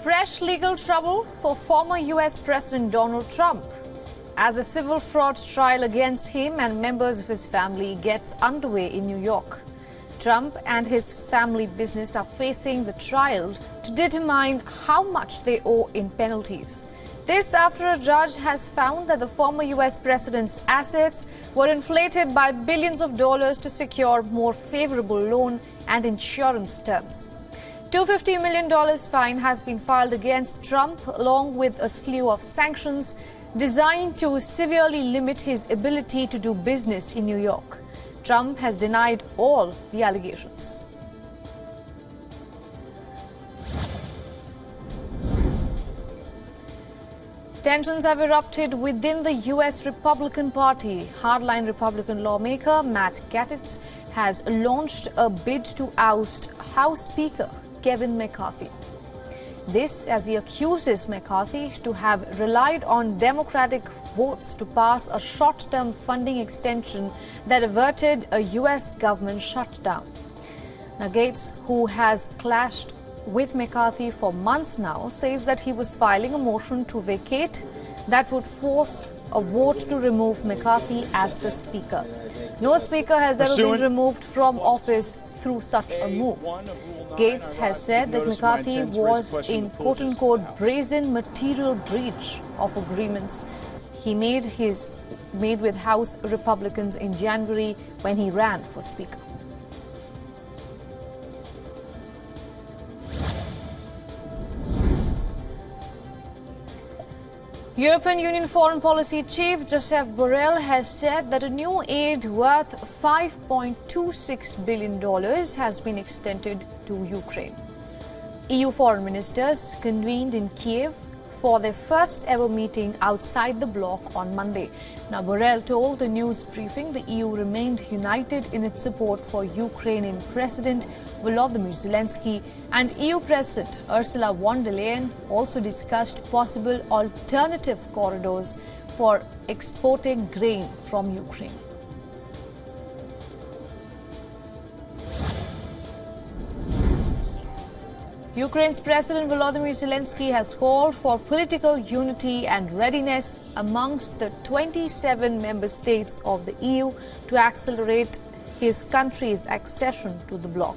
Fresh legal trouble for former US President Donald Trump. As a civil fraud trial against him and members of his family gets underway in New York. Trump and his family business are facing the trial to determine how much they owe in penalties. This after a judge has found that the former US president's assets were inflated by billions of dollars to secure more favorable loan and insurance terms. $250 million fine has been filed against Trump along with a slew of sanctions designed to severely limit his ability to do business in New York. Trump has denied all the allegations. Tensions have erupted within the U.S. Republican Party. Hardline Republican lawmaker Matt Gaetz has launched a bid to oust House Speaker Kevin McCarthy. This as he accuses McCarthy to have relied on Democratic votes to pass a short-term funding extension that averted a U.S. government shutdown. Now, Gaetz, who has clashed with McCarthy for months now, says that he was filing a motion to vacate that would force a vote to remove McCarthy as the Speaker. No Speaker has ever been removed from office through such a move. Gaetz has said that McCarthy was in quote-unquote brazen material breach of agreements he made with House Republicans in January when he ran for Speaker. European Union Foreign Policy Chief Josep Borrell has said that a new aid worth $5.26 billion has been extended to Ukraine. EU foreign ministers convened in Kiev for their first ever meeting outside the bloc on Monday. Now, Borrell told the news briefing the EU remained united in its support for Ukrainian President Volodymyr Zelensky, and EU President Ursula von der Leyen also discussed possible alternative corridors for exporting grain from Ukraine. Ukraine's President Volodymyr Zelensky has called for political unity and readiness amongst the 27 member states of the EU to accelerate his country's accession to the bloc.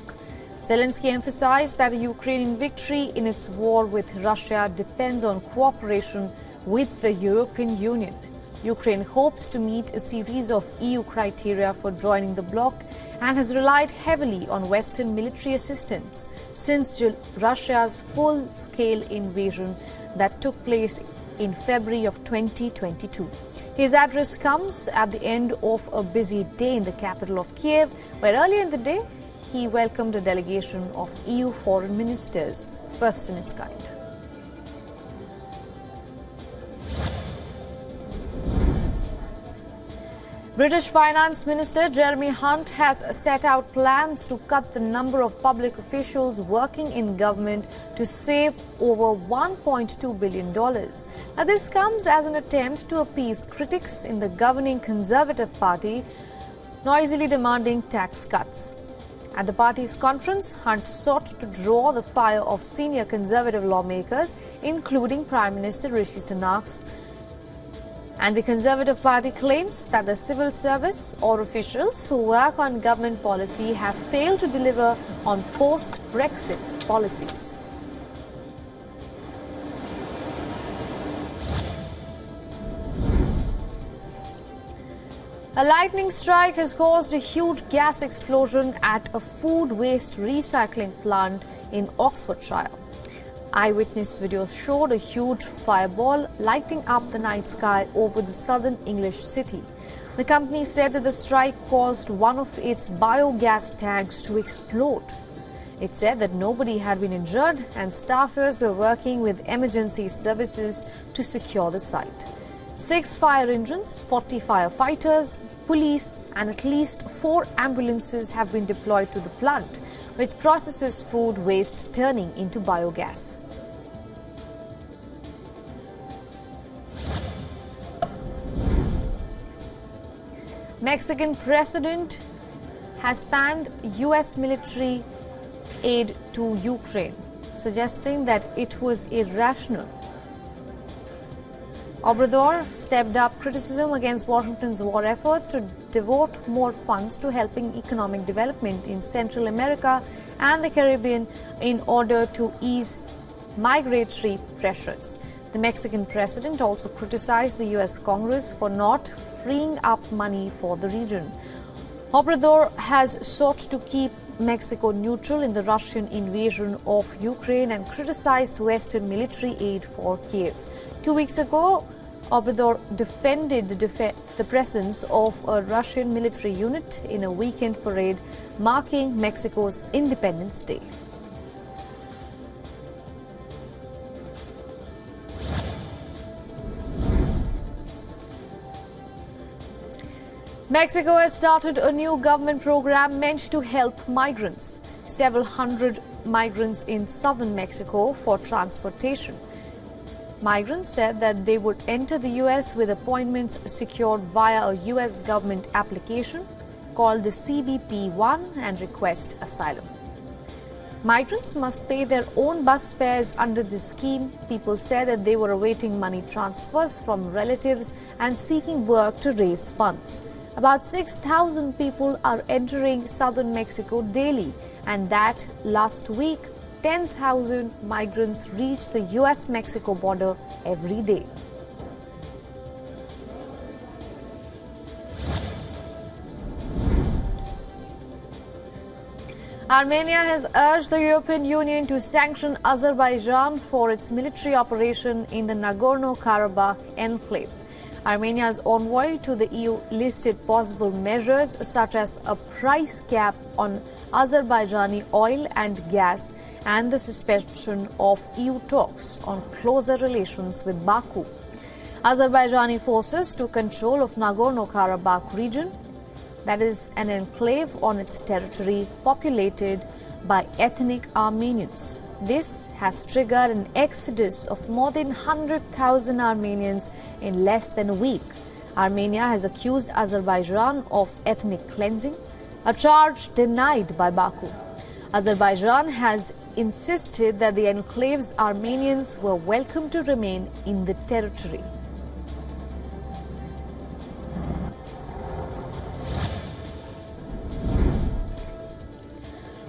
Zelensky emphasized that a Ukrainian victory in its war with Russia depends on cooperation with the European Union. Ukraine hopes to meet a series of EU criteria for joining the bloc and has relied heavily on Western military assistance since Russia's full-scale invasion that took place in February of 2022. His address comes at the end of a busy day in the capital of Kiev, where earlier in the day he welcomed a delegation of EU foreign ministers, first in its kind. British Finance Minister Jeremy Hunt has set out plans to cut the number of public officials working in government to save over $1.2 billion. Now, this comes as an attempt to appease critics in the governing Conservative Party, noisily demanding tax cuts. At the party's conference, Hunt sought to draw the fire of senior Conservative lawmakers, including Prime Minister Rishi Sunak's. And the Conservative Party claims that the civil service or officials who work on government policy have failed to deliver on post-Brexit policies. A lightning strike has caused a huge gas explosion at a food waste recycling plant in Oxfordshire. Eyewitness videos showed a huge fireball lighting up the night sky over the southern English city. The company said that the strike caused one of its biogas tanks to explode. It said that nobody had been injured and staffers were working with emergency services to secure the site. 6 fire engines, 40 firefighters, police and at least 4 ambulances have been deployed to the plant, which processes food waste turning into biogas. Mexican president has banned U.S. military aid to Ukraine, suggesting that it was irrational. Obrador stepped up criticism against Washington's war efforts to devote more funds to helping economic development in Central America and the Caribbean in order to ease migratory pressures. The Mexican president also criticized the U.S. Congress for not freeing up money for the region. Obrador has sought to keep Mexico neutral in the Russian invasion of Ukraine and criticized Western military aid for Kiev. 2 weeks ago, Obrador defended the presence of a Russian military unit in a weekend parade marking Mexico's Independence Day. Mexico has started a new government program meant to help migrants. Several hundred migrants in southern Mexico for transportation. Migrants said that they would enter the U.S. with appointments secured via a U.S. government application called the CBP-1 and request asylum. Migrants must pay their own bus fares under this scheme. People said that they were awaiting money transfers from relatives and seeking work to raise funds. About 6,000 people are entering southern Mexico daily, and that last week 10,000 migrants reached the US-Mexico border every day. Armenia has urged the European Union to sanction Azerbaijan for its military operation in the Nagorno-Karabakh enclave. Armenia's envoy to the EU listed possible measures such as a price cap on Azerbaijani oil and gas and the suspension of EU talks on closer relations with Baku. Azerbaijani forces took control of Nagorno-Karabakh region, that is an enclave on its territory populated by ethnic Armenians. This has triggered an exodus of more than 100,000 Armenians in less than a week. Armenia has accused Azerbaijan of ethnic cleansing, a charge denied by Baku. Azerbaijan has insisted that the enclave's Armenians were welcome to remain in the territory.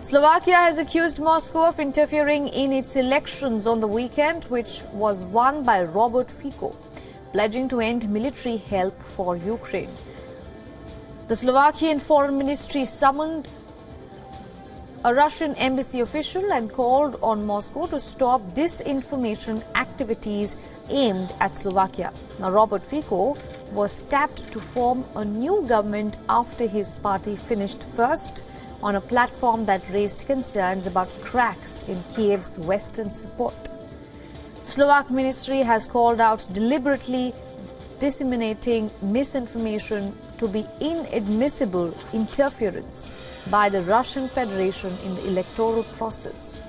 Slovakia has accused Moscow of interfering in its elections on the weekend, which was won by Robert Fico, pledging to end military help for Ukraine. The Slovakian Foreign Ministry summoned a Russian embassy official and called on Moscow to stop disinformation activities aimed at Slovakia. Now, Robert Fico was tapped to form a new government after his party finished first on a platform that raised concerns about cracks in Kiev's western support. Slovak ministry has called out deliberately disseminating misinformation to be inadmissible interference by the Russian Federation in the electoral process.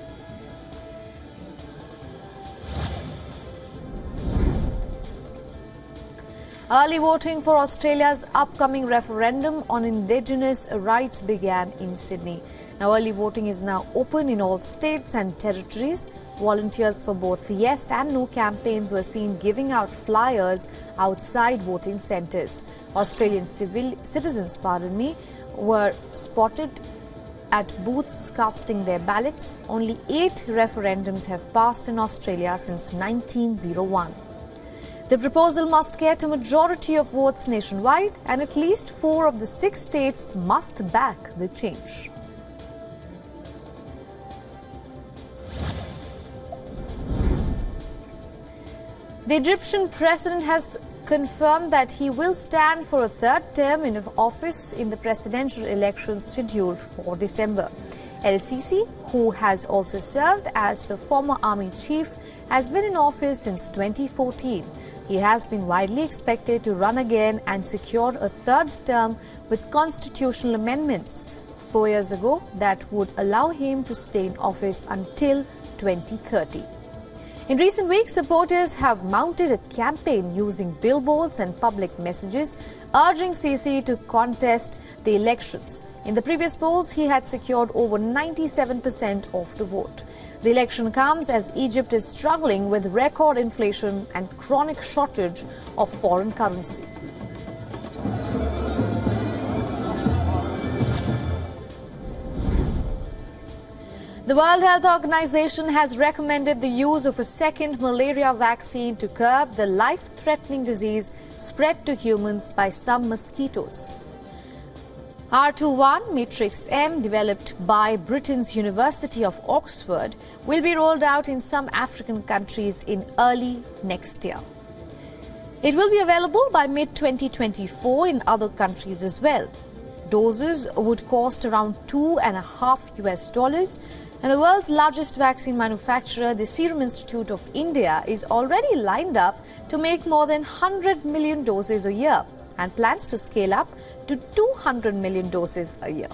Early voting for Australia's upcoming referendum on indigenous rights began in Sydney. Now, early voting is now open in all states and territories. Volunteers for both yes and no campaigns were seen giving out flyers outside voting centres. Australian citizens were spotted at booths casting their ballots. Only 8 referendums have passed in Australia since 1901. The proposal must get a majority of votes nationwide, and at least 4 of the 6 states must back the change. The Egyptian president has confirmed that he will stand for a 3rd term in office in the presidential elections scheduled for December. El-Sisi, who has also served as the former army chief, has been in office since 2014. He has been widely expected to run again and secure a 3rd term with constitutional amendments 4 years ago that would allow him to stay in office until 2030. In recent weeks, supporters have mounted a campaign using billboards and public messages urging Sisi to contest the elections. In the previous polls, he had secured over 97% of the vote. The election comes as Egypt is struggling with record inflation and chronic shortage of foreign currency. The World Health Organization has recommended the use of a second malaria vaccine to curb the life-threatening disease spread to humans by some mosquitoes. R21 Matrix M, developed by Britain's University of Oxford, will be rolled out in some African countries in early next year. It will be available by mid-2024 in other countries as well. Doses would cost around $2.50 US, and the world's largest vaccine manufacturer, the Serum Institute of India, is already lined up to make more than 100 million doses a year and plans to scale up to 200 million doses a year.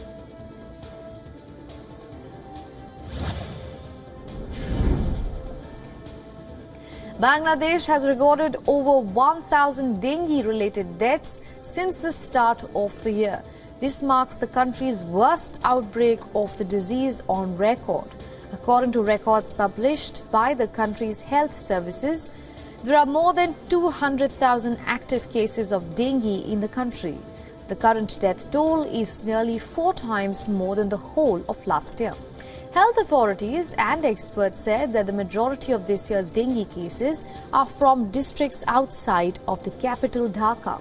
Bangladesh has recorded over 1,000 dengue-related deaths since the start of the year. This marks the country's worst outbreak of the disease on record. According to records published by the country's health services, there are more than 200,000 active cases of dengue in the country. The current death toll is nearly 4 times more than the whole of last year. Health authorities and experts said that the majority of this year's dengue cases are from districts outside of the capital Dhaka.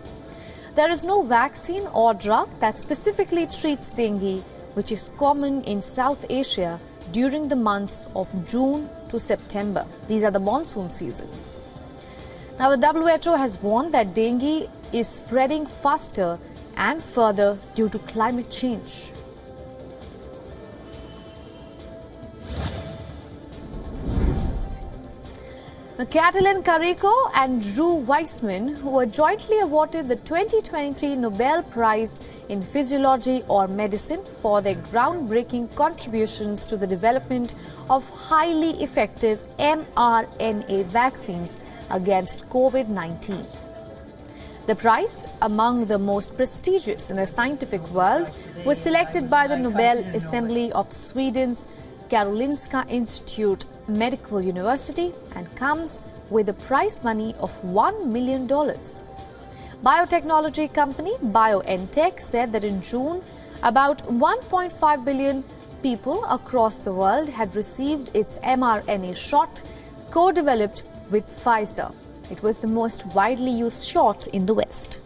There is no vaccine or drug that specifically treats dengue, which is common in South Asia during the months of June to September. These are the monsoon seasons. Now, the WHO has warned that dengue is spreading faster and further due to climate change. Catalin Carrico and Drew Weissman, who were jointly awarded the 2023 Nobel Prize in Physiology or Medicine for their groundbreaking contributions to the development of highly effective mRNA vaccines against COVID-19. The prize, among the most prestigious in the scientific world, was selected by the Nobel Assembly of Sweden's Karolinska Institute Medical University and comes with a prize money of $1 million. Biotechnology company BioNTech said that in June, about 1.5 billion people across the world had received its mRNA shot, co-developed with Pfizer. It was the most widely used shot in the West.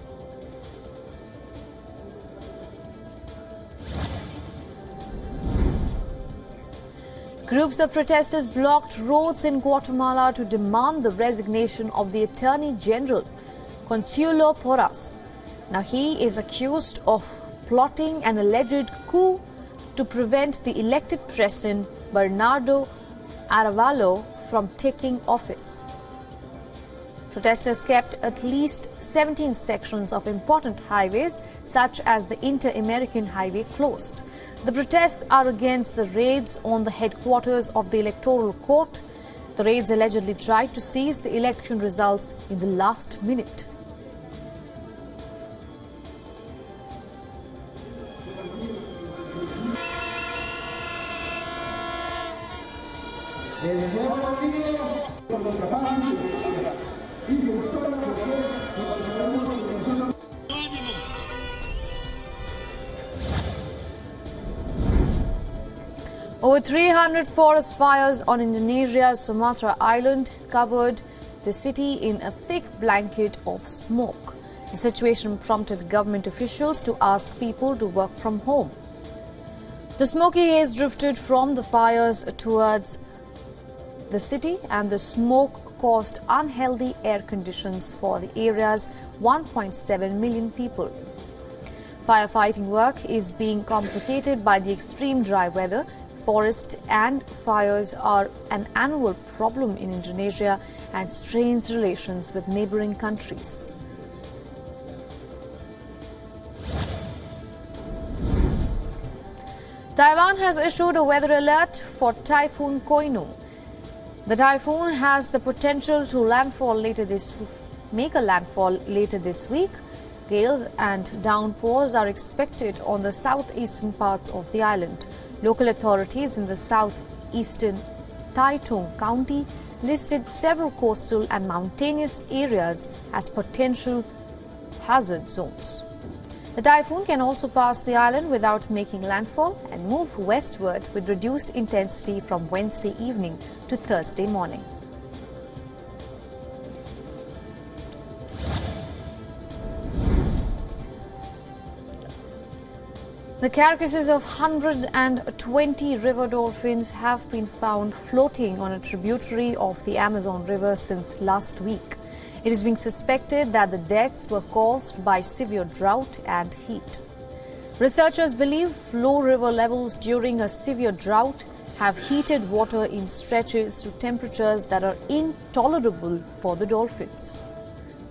Groups of protesters blocked roads in Guatemala to demand the resignation of the Attorney General, Consuelo Porras. Now, he is accused of plotting an alleged coup to prevent the elected president, Bernardo Arevalo, from taking office. Protesters kept at least 17 sections of important highways, such as the Inter-American Highway, closed. The protests are against the raids on the headquarters of the Electoral Court. The raids allegedly tried to seize the election results in the last minute. Over 300 forest fires on Indonesia's Sumatra Island covered the city in a thick blanket of smoke. The situation prompted government officials to ask people to work from home. The smoky haze drifted from the fires towards the city, and the smoke caused unhealthy air conditions for the area's 1.7 million people. Firefighting work is being complicated by the extreme dry weather. Forest and fires are an annual problem in Indonesia and strains relations with neighboring countries. Taiwan has issued a weather alert for Typhoon Kohinoor. The typhoon has the potential to make a landfall later this week. Gales and downpours are expected on the southeastern parts of the island. Local authorities in the southeastern Typhoon County listed several coastal and mountainous areas as potential hazard zones. The typhoon can also pass the island without making landfall and move westward with reduced intensity from Wednesday evening to Thursday morning. The carcasses of 120 river dolphins have been found floating on a tributary of the Amazon River since last week. It is being suspected that the deaths were caused by severe drought and heat. Researchers believe low river levels during a severe drought have heated water in stretches to temperatures that are intolerable for the dolphins.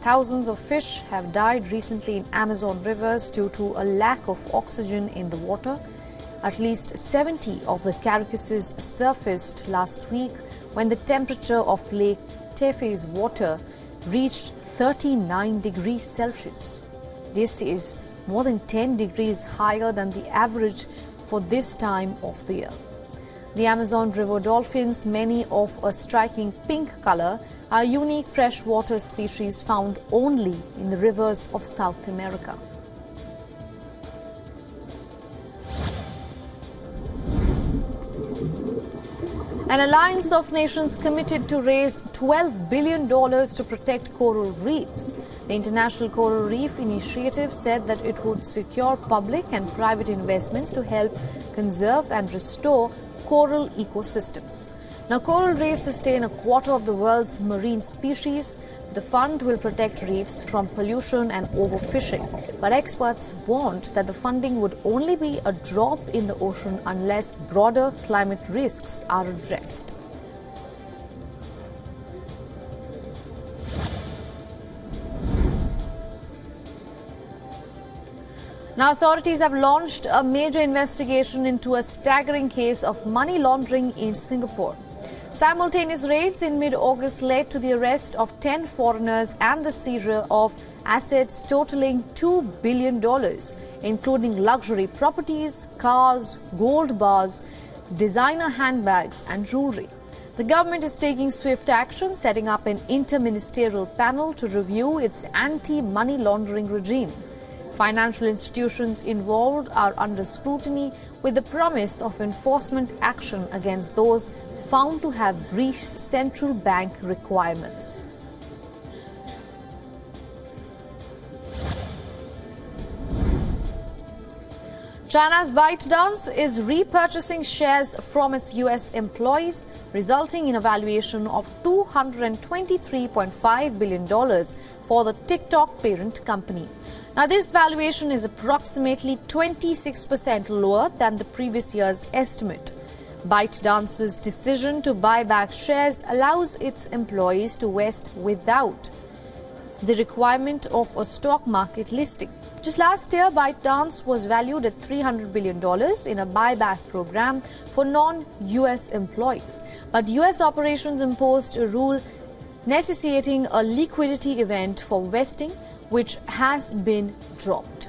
Thousands of fish have died recently in Amazon rivers due to a lack of oxygen in the water. At least 70 of the carcasses surfaced last week when the temperature of Lake Tefe's water reached 39 degrees Celsius. This is more than 10 degrees higher than the average for this time of the year. The Amazon River dolphins, many of a striking pink color, are unique freshwater species found only in the rivers of South America. An alliance of nations committed to raise $12 billion to protect coral reefs. The International Coral Reef Initiative said that it would secure public and private investments to help conserve and restore coral ecosystems. Now, coral reefs sustain a quarter of the world's marine species. The fund will protect reefs from pollution and overfishing, but experts warned that the funding would only be a drop in the ocean unless broader climate risks are addressed. Now, authorities have launched a major investigation into a staggering case of money laundering in Singapore. Simultaneous raids in mid-August led to the arrest of 10 foreigners and the seizure of assets totaling $2 billion, including luxury properties, cars, gold bars, designer handbags and jewelry. The government is taking swift action, setting up an inter-ministerial panel to review its anti-money laundering regime. Financial institutions involved are under scrutiny with the promise of enforcement action against those found to have breached central bank requirements. China's ByteDance is repurchasing shares from its US employees, resulting in a valuation of $223.5 billion for the TikTok parent company. Now, this valuation is approximately 26% lower than the previous year's estimate. ByteDance's decision to buy back shares allows its employees to vest without the requirement of a stock market listing. Just last year, ByteDance was valued at $300 billion in a buyback program for non-US employees. But US operations imposed a rule necessitating a liquidity event for vesting, which has been dropped.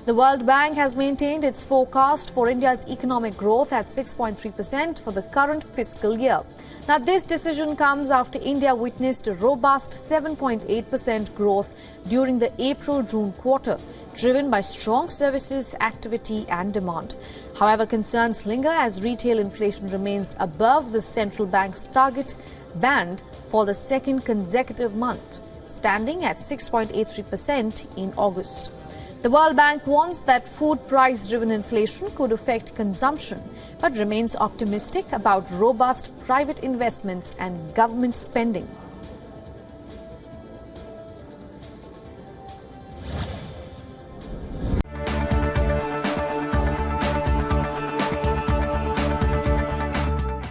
The World Bank has maintained its forecast for India's economic growth at 6.3% for the current fiscal year. Now, this decision comes after India witnessed a robust 7.8% growth during the April-June quarter, driven by strong services activity and demand. However, concerns linger as retail inflation remains above the central bank's target band for the second consecutive month, standing at 6.83% in August. The World Bank warns that food price-driven inflation could affect consumption, but remains optimistic about robust private investments and government spending.